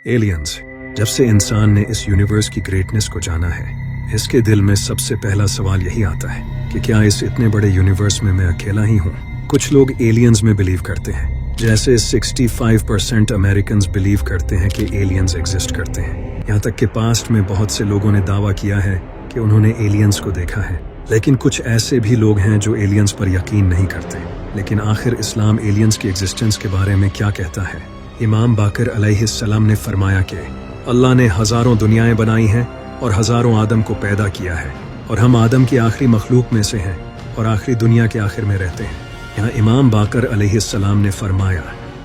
Aliens. जब से इंसान ने इस यूनिवर्स की ग्रेटनेस को जाना है, इसके दिल में सबसे पहला सवाल यही आता है कि क्या इस इतने बड़े यूनिवर्स में मैं अकेला ही हूँ। कुछ लोग एलियंस में बिलीव करते हैं, जैसे 65% अमेरिकन बिलीव करते हैं कि एलियंस एग्जिस्ट करते हैं। यहाँ तक कि पास्ट में बहुत से लोगों ने दावा किया है कि उन्होंने एलियंस को देखा है। लेकिन कुछ ऐसे भी लोग हैं जो एलियंस पर यकीन नहीं करते। लेकिन आखिर इस्लाम एलियंस की एग्जिस्टेंस के बारे में क्या कहता है। इमाम बाकर अलैहिस्सलाम ने फरमाया कि अल्लाह ने हजारों दुनियाएं बनाई हैं और हजारों आदम को पैदा किया है, और हम आदम की आखिरी मखलूक में से हैं और आखिरी दुनिया के आखिर में रहते हैं। यहाँ इमाम बाकर अलैहिस्सलाम ने फरमाया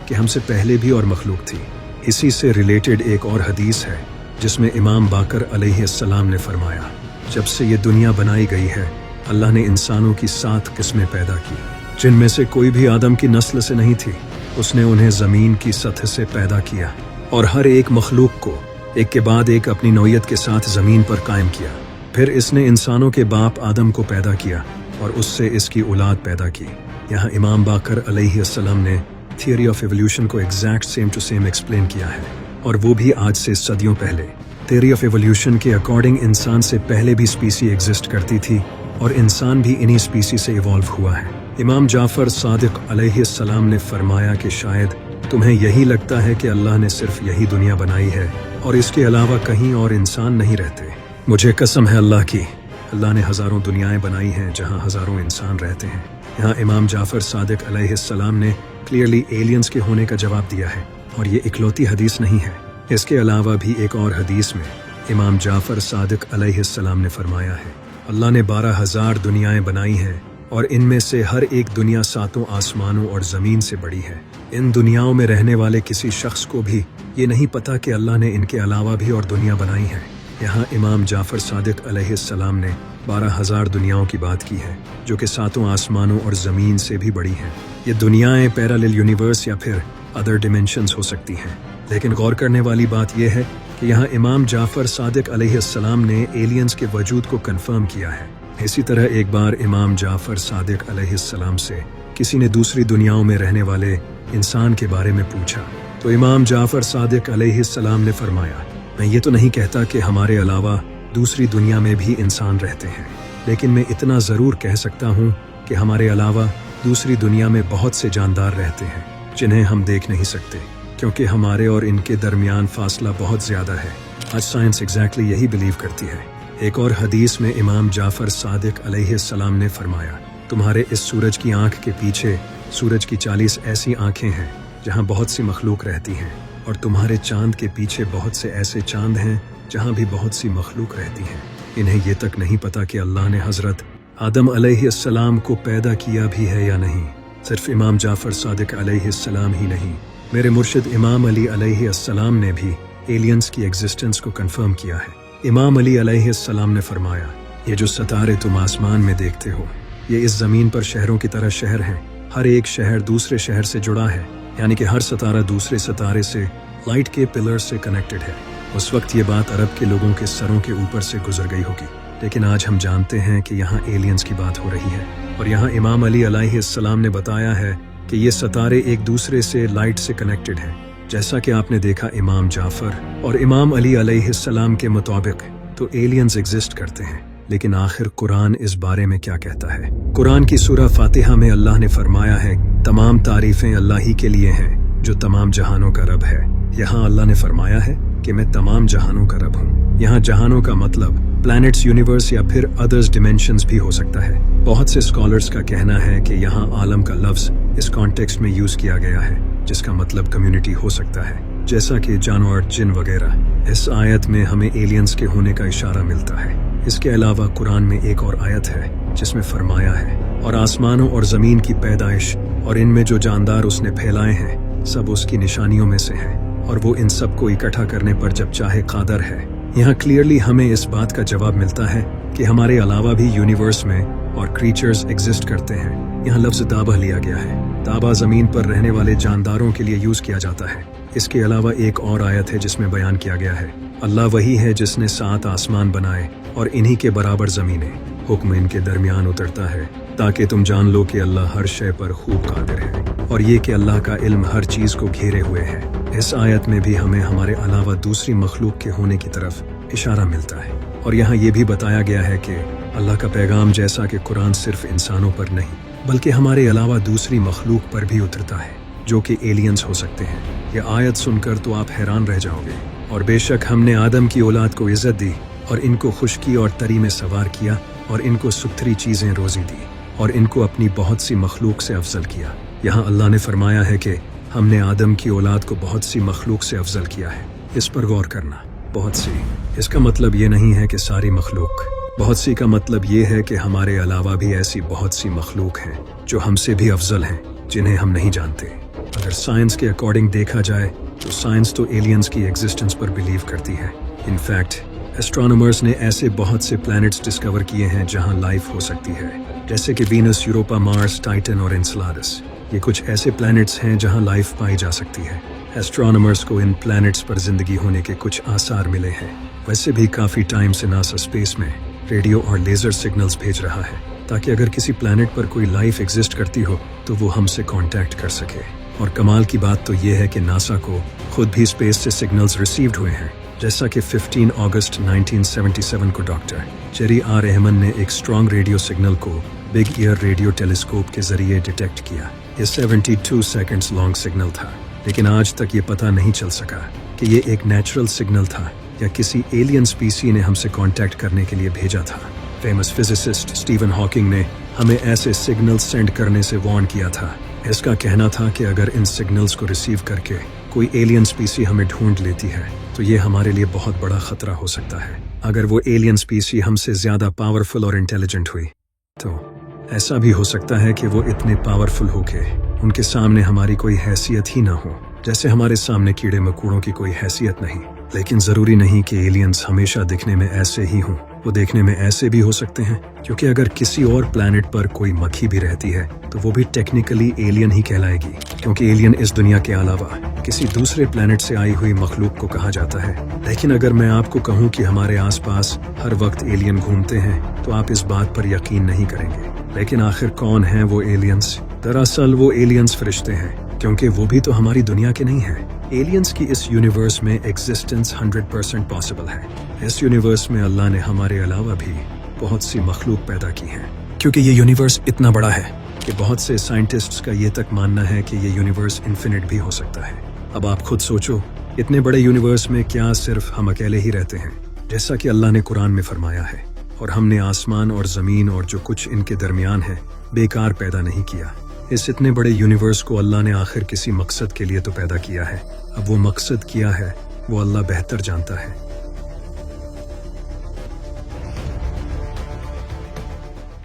कि हमसे पहले भी और मखलूक थी। इसी से रिलेटेड एक और हदीस है जिसमें इमाम बाकर अलैहिस्सलाम ने फरमाया, जब से ये दुनिया बनाई गई है अल्लाह ने इंसानों की 7 किस्में पैदा की, जिनमें से कोई भी आदम की नस्ल से नहीं थी। उसने उन्हें ज़मीन की सतह से पैदा किया और हर एक मखलूक को एक के बाद एक अपनी नौयत के साथ ज़मीन पर कायम किया। फिर इसने इंसानों के बाप आदम को पैदा किया और उससे इसकी औलाद पैदा की। यहाँ इमाम बाकर अलैहिस्सलाम ने थियरी ऑफ एवोल्यूशन को exact same to same explain किया है, और वो भी आज से सदियों पहले। थियरी ऑफ एवोल्यूशन के अकॉर्डिंग इंसान से पहले भी स्पीसी एग्जिस्ट करती थी और इंसान भी इन्हीं स्पीसी से इवॉल्व हुआ है। इमाम जाफर सादिक अलैहिस्सलाम ने फरमाया कि शायद तुम्हें यही लगता है कि अल्लाह ने सिर्फ यही दुनिया बनाई है और इसके अलावा कहीं और इंसान नहीं रहते। मुझे कसम है अल्लाह की, अल्लाह ने हजारों दुनियाएं बनाई हैं जहां हजारों इंसान रहते हैं। यहाँ इमाम जाफर सादिक अलैहिस्सलाम ने क्लियरली एलियंस के होने का जवाब दिया है, और ये इकलौती हदीस नहीं है। इसके अलावा भी एक और हदीस में इमाम जाफर सादिक अलैहिस्सलाम ने फरमाया है, अल्लाह ने 12,000 दुनियाएं बनाई हैं और इनमें से हर एक दुनिया 7 आसमानों और ज़मीन से बड़ी है। इन दुनियाओं में रहने वाले किसी शख्स को भी ये नहीं पता कि अल्लाह ने इनके अलावा भी और दुनिया बनाई है। यहाँ इमाम जाफर सादिक अलैहिस्सलाम ने 12,000 दुनियाओं की बात की है, जो कि 7 आसमानों और ज़मीन से भी बड़ी हैं। ये दुनियाएं पैरेलल यूनिवर्स या फिर अदर डिमेंशंस हो सकती हैं। लेकिन गौर करने वाली बात यह है कि यहाँ इमाम जाफर सादिक अलैहिस्सलाम ने एलियंस के वजूद को कंफर्म किया है। इसी तरह एक बार इमाम जाफर सादिक अलैहिस्सलाम से किसी ने दूसरी दुनियाओं में रहने वाले इंसान के बारे में पूछा, तो इमाम जाफर सादिक अलैहिस्सलाम ने फरमाया, मैं ये तो नहीं कहता कि हमारे अलावा दूसरी दुनिया में भी इंसान रहते हैं, लेकिन मैं इतना ज़रूर कह सकता हूँ कि हमारे अलावा दूसरी दुनिया में बहुत से जानदार रहते हैं जिन्हें हम देख नहीं सकते, क्योंकि हमारे और इनके दरमियान फासला बहुत ज़्यादा है। आज साइंस एग्जैक्टली यही बिलीव करती है। एक और हदीस में इमाम जाफर सादिक अलैहिस्सलाम ने फरमाया, तुम्हारे इस सूरज की आंख के पीछे सूरज की 40 ऐसी आंखें हैं जहां बहुत सी मखलूक रहती हैं, और तुम्हारे चांद के पीछे बहुत से ऐसे चांद हैं जहां भी बहुत सी मखलूक रहती हैं। इन्हें ये तक नहीं पता कि अल्लाह ने हजरत आदम अलैहिस्सलाम को पैदा किया भी है या नहीं। सिर्फ इमाम जाफर सादिक अलैहिस्सलाम ही नहीं, मेरे मुर्शिद इमाम अली अलैहिस्सलाम ने भी एलियंस की एग्जिस्टेंस को कंफर्म किया है। इमाम अली अलैहिस्सलाम ने फरमाया, ये जो सितारे तुम आसमान में देखते हो, ये इस ज़मीन पर शहरों की तरह शहर हैं। हर एक शहर दूसरे शहर से जुड़ा है, यानी कि हर सितारा दूसरे सितारे से लाइट के पिलर से कनेक्टेड है। उस वक्त ये बात अरब के लोगों के सरों के ऊपर से गुजर गई होगी, लेकिन आज हम जानते हैं कि यहाँ एलियंस की बात हो रही है। और यहाँ इमाम अली अलैहिस्सलाम ने बताया है कि ये सितारे एक दूसरे से लाइट से कनेक्टेड हैं। जैसा कि आपने देखा इमाम जाफर और इमाम अली अलैहिस्सलाम के मुताबिक तो एलियंस एग्जिस्ट करते हैं, लेकिन आखिर कुरान इस बारे में क्या कहता है। कुरान की सूरह फातिहा में अल्लाह ने फरमाया है, तमाम तारीफें अल्लाह ही के लिए हैं जो तमाम जहानों का रब है। यहाँ अल्लाह ने फरमाया है कि मैं तमाम जहानों का रब हूँ। यहाँ जहानों का मतलब प्लैनेट्स, यूनिवर्स या फिर अदर्स डिमेंशंस भी हो सकता है। बहुत से स्कॉलर्स का कहना है कि यहाँ आलम का लफ्ज इस कॉन्टेक्स्ट में यूज किया गया है, जिसका मतलब कम्युनिटी हो सकता है, जैसा कि जानवर, जिन वगैरह। इस आयत में हमें एलियंस के होने का इशारा मिलता है। इसके अलावा कुरान में एक और आयत है जिसमें फरमाया है, और आसमानों और ज़मीन की पैदाइश और इनमें जो जानदार उसने फैलाए हैं सब उसकी निशानियों में से हैं, और वो इन सब को इकट्ठा करने पर जब चाहे कादर है। यहाँ क्लियरली हमें इस बात का जवाब मिलता है कि हमारे अलावा भी यूनिवर्स में और क्रीचर्स एग्जिस्ट करते हैं। यहाँ लफ्ज दाबा लिया गया है। दाबा ज़मीन पर रहने वाले जानदारों के लिए यूज किया जाता है। इसके अलावा एक और आयत है जिसमें बयान किया गया है, अल्लाह वही है जिसने 7 आसमान बनाए और इन्हीं के बराबर ज़मीनें, हुक्म इनके दरमियान उतरता है ताकि तुम जान लो कि अल्लाह हर शय पर खूब कादिर है, और ये कि अल्लाह का इल्म हर चीज़ को घेरे हुए है। इस आयत में भी हमें हमारे अलावा दूसरी मखलूक के होने की तरफ इशारा मिलता है, और यहाँ ये भी बताया गया है कि अल्लाह का पैगाम जैसा कि कुरान सिर्फ इंसानों पर नहीं बल्कि हमारे अलावा दूसरी मखलूक पर भी उतरता है, जो कि एलियंस हो सकते हैं। यह आयत सुनकर तो आप हैरान रह जाओगे। और बेशक हमने आदम की औलाद को इज्जत दी और इनको खुशकी और तरी में सवार किया और इनको सुथरी चीज़ें रोज़ी दी और इनको अपनी बहुत सी मखलूक से अफजल किया। यहाँ अल्लाह ने फरमाया है कि हमने आदम की औलाद को बहुत सी मखलूक से अफजल किया है। इस पर गौर करना, बहुत सी, इसका मतलब ये नहीं है कि सारी मखलूक। बहुत सी का मतलब ये है कि हमारे अलावा भी ऐसी बहुत सी मखलूक हैं जो हमसे भी अफजल हैं, जिन्हें हम नहीं जानते। अगर साइंस के अकॉर्डिंग देखा जाए तो साइंस तो एलियंस की एग्जिस्टेंस पर बिलीव करती है। इनफैक्ट एस्ट्रोनॉमर्स ने ऐसे बहुत से प्लैनेट्स डिस्कवर किए हैं जहां लाइफ हो सकती है, जैसे कि वीनस, यूरोपा, मार्स, टाइटन और एनसेलाडस। ये कुछ ऐसे प्लैनेट्स हैं जहां लाइफ पाई जा सकती है। एस्ट्रोनॉमर्स को इन प्लैनेट्स पर जिंदगी होने के कुछ आसार मिले हैं। वैसे भी काफी टाइम से नासा स्पेस में रेडियो और लेजर सिग्नल्स भेज रहा है ताकि अगर किसी प्लैनेट पर कोई लाइफ एग्जिस्ट करती हो तो वो हमसे कांटेक्ट कर सके। और कमाल की बात तो ये है कि नासा को खुद भी स्पेस से सिग्नल्स रिसीव्ड हुए हैं, जैसा कि 15 अगस्त 1977 को डॉक्टर जेरी आर रहमान ने एक स्ट्रॉन्ग रेडियो सिग्नल को बिग ईयर रेडियो टेलीस्कोप के जरिए डिटेक्ट किया। ये 72 सेकंड्स लॉन्ग सिग्नल था, लेकिन आज तक ये पता नहीं चल सका कि ये एक नेचुरल सिग्नल था या किसी एलियन स्पीसी ने हमसे कांटेक्ट करने के लिए भेजा था। फेमस फिजिसिस्ट स्टीवन हॉकिंग ने हमें ऐसे सिग्नल्स सेंड करने से वार्न किया था। इसका कहना था कि अगर इन सिग्नल्स को रिसीव करके कोई एलियन स्पीसी हमें ढूंढ लेती है तो ये हमारे लिए बहुत बड़ा खतरा हो सकता है। अगर वो एलियन स्पीसी हमसे ज्यादा पावरफुल और इंटेलिजेंट हुई तो ऐसा भी हो सकता है कि वो इतने पावरफुल हो के उनके सामने हमारी कोई हैसियत ही ना हो, जैसे हमारे सामने कीड़े मकोड़ों की कोई हैसियत नहीं। लेकिन जरूरी नहीं कि एलियंस हमेशा दिखने में ऐसे ही हों, वो देखने में ऐसे भी हो सकते हैं, क्योंकि अगर किसी और प्लैनेट पर कोई मक्खी भी रहती है तो वो भी टेक्निकली एलियन ही कहलाएगी, क्योंकि एलियन इस दुनिया के अलावा किसी दूसरे प्लैनेट से आई हुई मखलूक को कहा जाता है। लेकिन अगर मैं आपको कहूँ कि हमारे आसपास हर वक्त एलियन घूमते हैं तो आप इस बात पर यकीन नहीं करेंगे। लेकिन आखिर कौन हैं वो एलियंस? दरअसल वो एलियंस फरिश्ते हैं, क्योंकि वो भी तो हमारी दुनिया के नहीं हैं। एलियंस की इस यूनिवर्स में एग्जिस्टेंस 100% पॉसिबल है। इस यूनिवर्स में अल्लाह ने हमारे अलावा भी बहुत सी मखलूक पैदा की हैं, क्योंकि ये यूनिवर्स इतना बड़ा है कि बहुत से साइंटिस्ट्स का ये तक मानना है कि ये यूनिवर्स इन्फिनिट भी हो सकता है। अब आप खुद सोचो, इतने बड़े यूनिवर्स में क्या सिर्फ हम अकेले ही रहते हैं, जैसा कि अल्लाह ने कुरान में फरमाया है, और हमने आसमान और जमीन और जो कुछ इनके दरमियान है बेकार पैदा नहीं किया। इस इतने बड़े यूनिवर्स को अल्लाह ने आखिर किसी मकसद के लिए तो पैदा किया है। अब वो मकसद क्या है वो अल्लाह बेहतर जानता है।